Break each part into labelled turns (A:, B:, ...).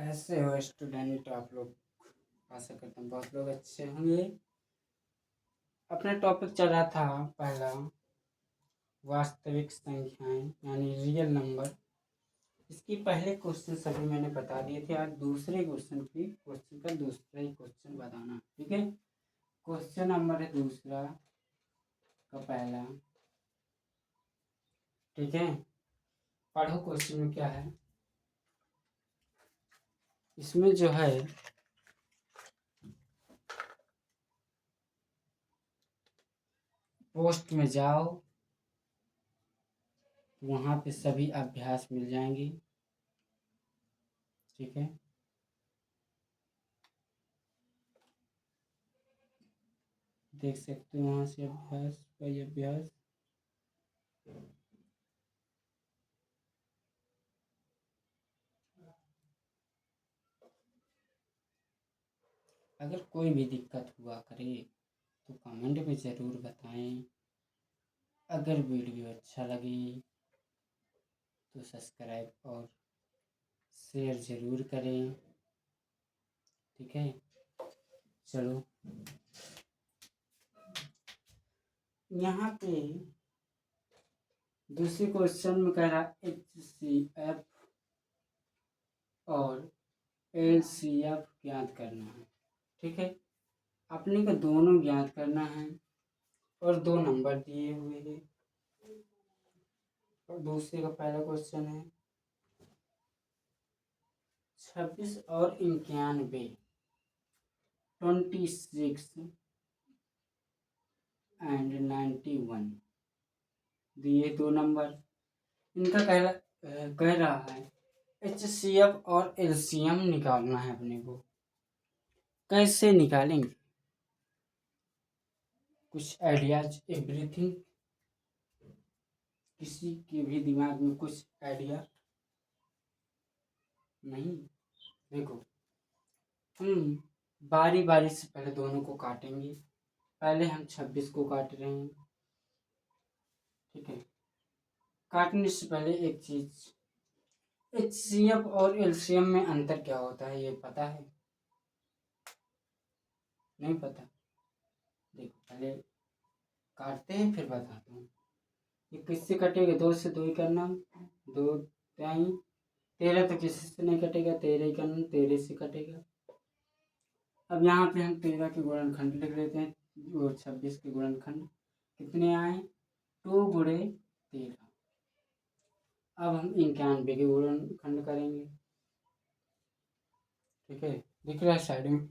A: कैसे हो स्टूडेंट आप लोग। आशा करता हूँ बहुत लोग अच्छे होंगे। अपना टॉपिक चल रहा था पहला वास्तविक संख्याएं यानी रियल नंबर। इसकी पहले क्वेश्चन सभी मैंने बता दिए थे। आज दूसरे क्वेश्चन का दूसरा ही क्वेश्चन बताना, ठीक है। क्वेश्चन नंबर है दूसरा का पहला, ठीक है। पढ़ो क्वेश्चन में क्या है। इसमें जो है पोस्ट में जाओ, वहाँ पे सभी अभ्यास मिल जाएंगे, ठीक है। देख सकते हो वहाँ से अभ्यास कई अभ्यास। अगर कोई भी दिक्कत हुआ करे तो कमेंट में ज़रूर बताएं। अगर वीडियो अच्छा लगे तो सब्सक्राइब और शेयर ज़रूर करें, ठीक है। चलो यहाँ पे दूसरे क्वेश्चन में कह रहा HCF और LCF ज्ञात करना है, ठीक है। अपने को दोनों ज्ञात करना है और दो नंबर दिए हुए हैं। और दूसरे का पहला क्वेश्चन है 26 और 91, 26 एंड 91 दिए दो नंबर। इनका कह रहा है HCF और LCM निकालना है अपने को। कैसे निकालेंगे, कुछ आइडियाज एवरीथिंग। किसी के भी दिमाग में कुछ आइडिया नहीं। देखो हम बारी बारी से पहले दोनों को काटेंगे। पहले हम 26 को काट रहे हैं, ठीक है। काटने से पहले एक चीज, HCF और LCM में अंतर क्या होता है ये पता है? नहीं पता? देखो पहले काटते हैं फिर बताता हूँ। ये किससे कटेगा? 2 से 2 ही करना, 2 त्याई 13 तो किसी से नहीं कटेगा, 13 ही करना, 13 से कटेगा। अब यहाँ पे हम 13 के गुणनखंड लिख लेते हैं। वो 26 के गुणनखंड कितने आए? 2 गुणे 13। अब हम 91 के गुणनखंड करेंगे, ठीक है। दिख रहा है साइड में?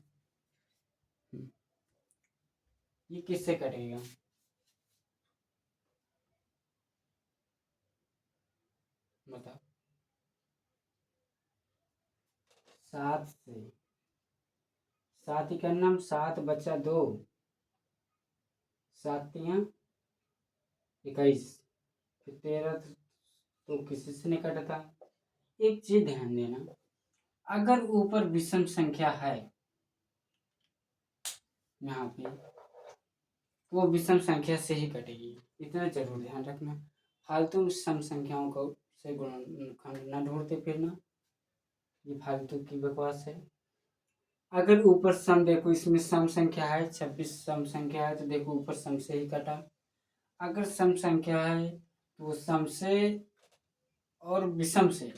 A: ये किससे कटेगा? बताओ। 7 से। 7 ही करना, 7 बचा 2, 7 तियां 21, फिर 13 तो किसी से नहीं कटता। एक चीज ध्यान देना, अगर ऊपर विषम संख्या है यहाँ पे, वो विषम संख्या से ही कटेगी, इतना जरूर ध्यान रखना। फालतू सम संख्याओं को से गुणनखंड न ढूंढते फिरना, ये फालतू की बकवास है। अगर ऊपर सम, देखो इसमें सम संख्या है 26 सम संख्या है, तो देखो ऊपर सम से ही कटा। अगर सम संख्या है तो वो सम से और विषम से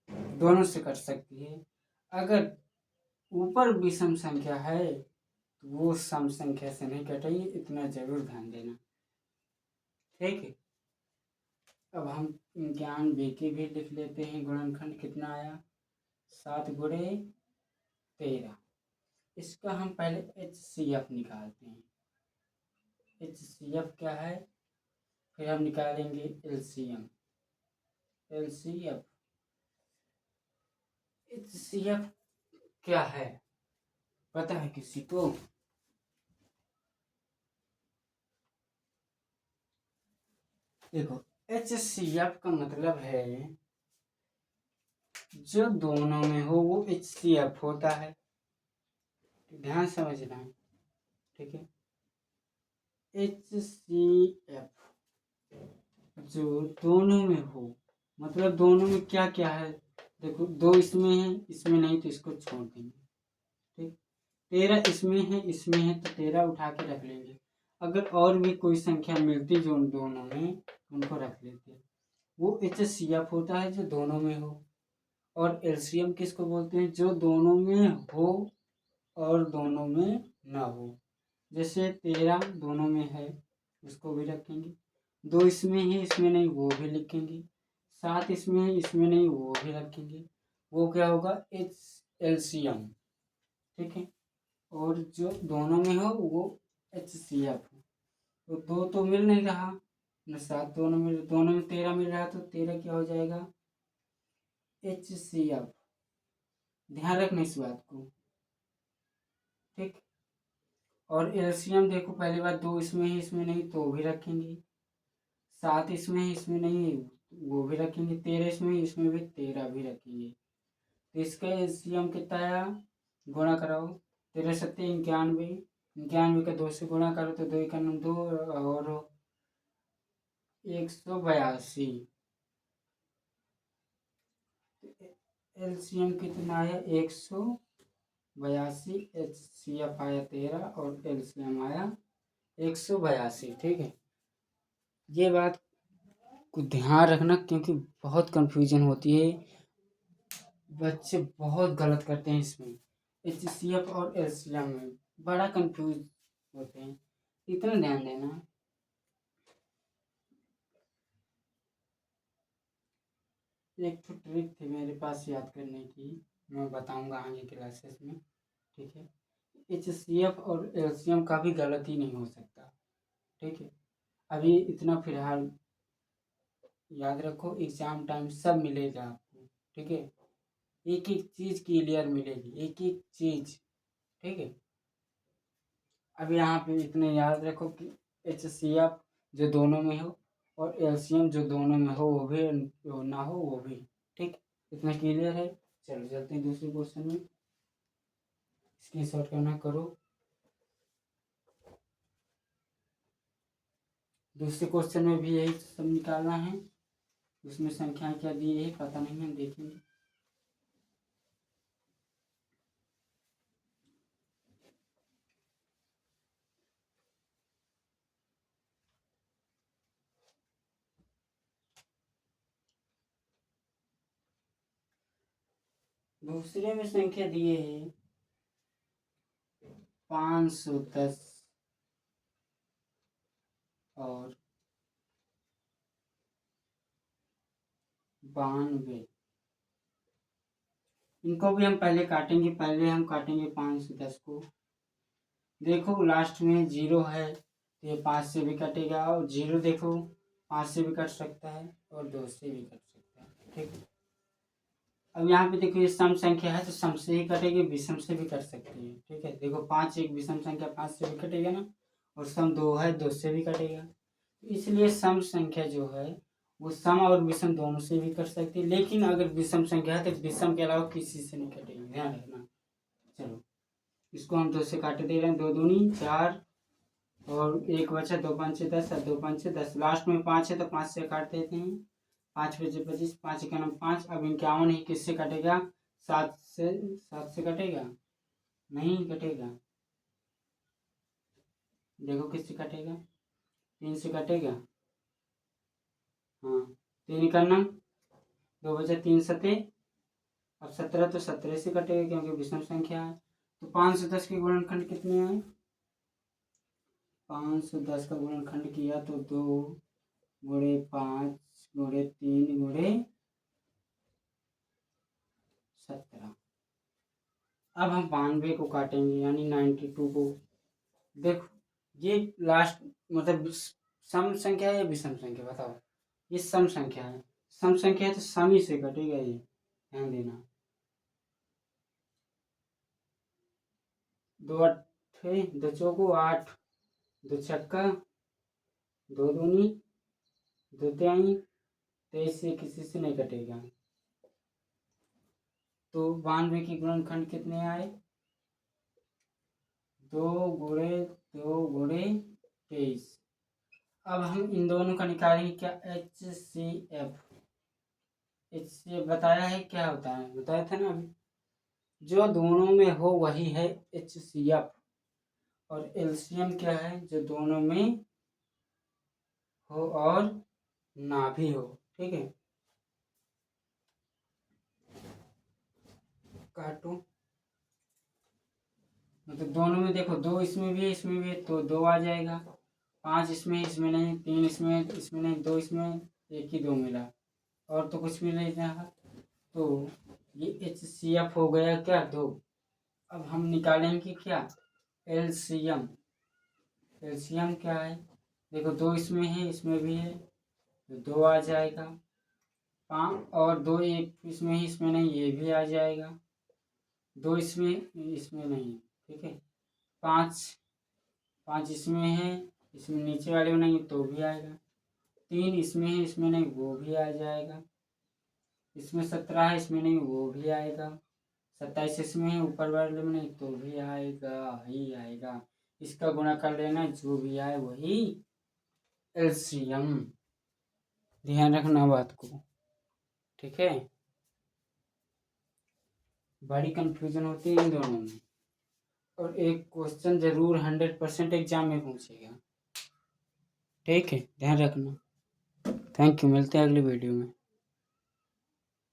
A: दोनों से कट सकती है। अगर ऊपर विषम संख्या है तो वो सम संख्या से नहीं कटेगी, इतना जरूर ध्यान देना, ठीक है। अब हम 91 के भी लिख लेते हैं गुणनखंड। कितना आया? 7 गुणे 13। इसका हम पहले HCF निकालते हैं। HCF क्या है? फिर हम निकालेंगे LCM। HCF क्या है पता है किसी को? देखो HCF का मतलब है जो दोनों में हो वो HCF होता है। ध्यान समझना है, ठीक है। HCF जो दोनों में हो, मतलब दोनों में क्या क्या है? देखो 2 इसमें है, इसमें नहीं तो इसको छोड़ देंगे। ठीक, 13 इसमें है तो 13 उठा के रख लेंगे। अगर और भी कोई संख्या मिलती जो उन दोनों में, उनको रख लेते हैं। वो HCF होता है जो दोनों में हो। और LCM किसको बोलते हैं? जो दोनों में हो और दोनों में ना हो। जैसे 13 दोनों में है, उसको भी रखेंगे। 2 इसमें है, इसमें नहीं, वो भी लिखेंगे। 7 इसमें है, इसमें नहीं, वो भी रखेंगे। वो क्या होगा? LCM। ठीक है। और जो दोनों में हो वो HCF हो। तो 2 तो मिल नहीं रहा, न 7 दोनों में 13 मिल रहा, तो 13 क्या हो जाएगा? HCF। ध्यान रखना इस बात को। ठीक। और LCM देखो, पहली बात 2 इसमें है, इसमें नहीं, तो भी रखेंगे। 7 इसमें है, इसमें नहीं है, वो भी रखेंगे। 13 इसमें है, इसमें भी 13 भी रखेंगे। तो इसका LCM कितना आया? गुणा कराओ। 13 सत्ते 91, 91 का 2 से गुणा करो तो 2 1 2 और 182। LCM कितना आया? 182। HCF आया 13 और LCM आया 182। ठीक है। ये बात को ध्यान रखना, क्योंकि बहुत कंफ्यूजन होती है, बच्चे बहुत गलत करते हैं इसमें। HCF और LCM में बड़ा कंफ्यूज होते हैं, इतना ध्यान देना। एक तो ट्रिक थी मेरे पास याद करने की, मैं बताऊंगा आगे क्लासेस में। ठीक है। HCF और LCM का भी गलती नहीं हो सकता। ठीक है। अभी इतना फिलहाल याद रखो, एग्जाम टाइम सब मिलेगा आपको। ठीक है। एक एक चीज क्लियर मिलेगी, एक एक चीज। ठीक है। अब यहाँ पे इतने याद रखो कि HCF जो दोनों में हो और LCM जो दोनों में हो, वो भी ना हो, वो भी। ठीक, इतना क्लियर है। चलो चलते हैं दूसरे क्वेश्चन में। स्क्रीनशॉट करना करो। दूसरे क्वेश्चन में भी यही सब निकालना है। उसमें संख्या क्या दी है पता नहीं, हम देखेंगे। दूसरे में संख्या दिए है 510 और 92। इनको भी हम पहले काटेंगे, पहले हम काटेंगे 510 को। देखो लास्ट में 0 है, तो ये 5 से भी कटेगा, और 0 देखो 5 से भी कट सकता है और 2 से भी कट सकता है। ठीक। अब यहाँ पे देखो ये सम संख्या है, तो सम से ही कटेगी, विषम से भी कट सकती है। ठीक है। देखो 5 एक विषम संख्या, 5 से भी कटेगा ना, और सम 2 है, 2 से भी कटेगा। इसलिए सम संख्या जो है वो सम और विषम दोनों से भी कट सकती है, लेकिन अगर विषम संख्या है तो विषम के अलावा किसी से नहीं कटेगी, ध्यान रखना। चलो इसको हम 2 से काट दे रहे हैं, 2 दूनी 4 और 1 बचा, 2 5 10 और 2 5 10। लास्ट में 5 है तो 5 से काट देते हैं। 5 बचे 25, 5 का नाम 5। अब 51 ही किससे कटेगा? 7 से कटेगा? नहीं कटेगा। देखो किससे कटेगा? 3 से कटेगा। हाँ, 3 का नाम 2 बचा, 3 सते। अब 17 तो 17 से कटेगा क्योंकि विषम संख्या है। तो 510 के गुणनखंड कितने आए? 510 का गुणनखंड किया तो 2 गुणे 5 गुणे 3 गुणे 17। अब हम 92 को काटेंगे, यानी 92 को। देखो ये लास्ट मतलब सम संख्या है या विषम संख्या, बताओ। ये सम संख्या है, सम संख्या है तो सम ही से कटेगा, ये ध्यान देना। 2 अट्ठे 2 चौको 8, 2 छक्का 2 दूनी 2 तिहाई, 23 से किसी से नहीं कटेगा। तो 92 के गुणनखंड कितने आए? 2 गुणे 2 गुणे 23। अब हम इन दोनों का निकालेंगे क्या? HCF। इससे बताया है क्या होता है, बताया था ना अभी, जो दोनों में हो वही है HCF। और एलसीएम क्या है, जो दोनों में हो और ना भी हो। ठीक है, काटो, मतलब दोनों में देखो, 2 इसमें भी है इसमें भी है तो 2 आ जाएगा, 5 इसमें है इसमें नहीं, 3 इसमें इसमें नहीं, 2 इसमें, एक ही 2 मिला, और तो कुछ भी नहीं रहा। तो ये HCF हो गया क्या, 2। अब हम निकालेंगे क्या, एलसीएम। एलसीएम क्या है, देखो 2 इसमें है इसमें भी है तो 2 आ जाएगा, 5 और 2 एक इसमें ही इसमें नहीं, ये भी आ जाएगा, 2 इसमें इसमें नहीं। ठीक है, 5 5 इसमें है इसमें नीचे वाले में नहीं तो भी आएगा, 3 इसमें है इसमें नहीं वो भी आ जाएगा, इसमें 17 है इसमें नहीं वो भी आएगा, 27 इसमें है ऊपर वाले में नहीं तो भी आएगा ही आएगा। इसका गुणा कर लेना, जो भी आए वही एलसीएम। ध्यान रखना बात को, ठीक है। बड़ी कंफ्यूजन होती है इन दोनों में, और एक क्वेश्चन जरूर 100% एग्जाम में पूछेगा। ठीक है, ध्यान रखना। थैंक यू, मिलते हैं अगली वीडियो में।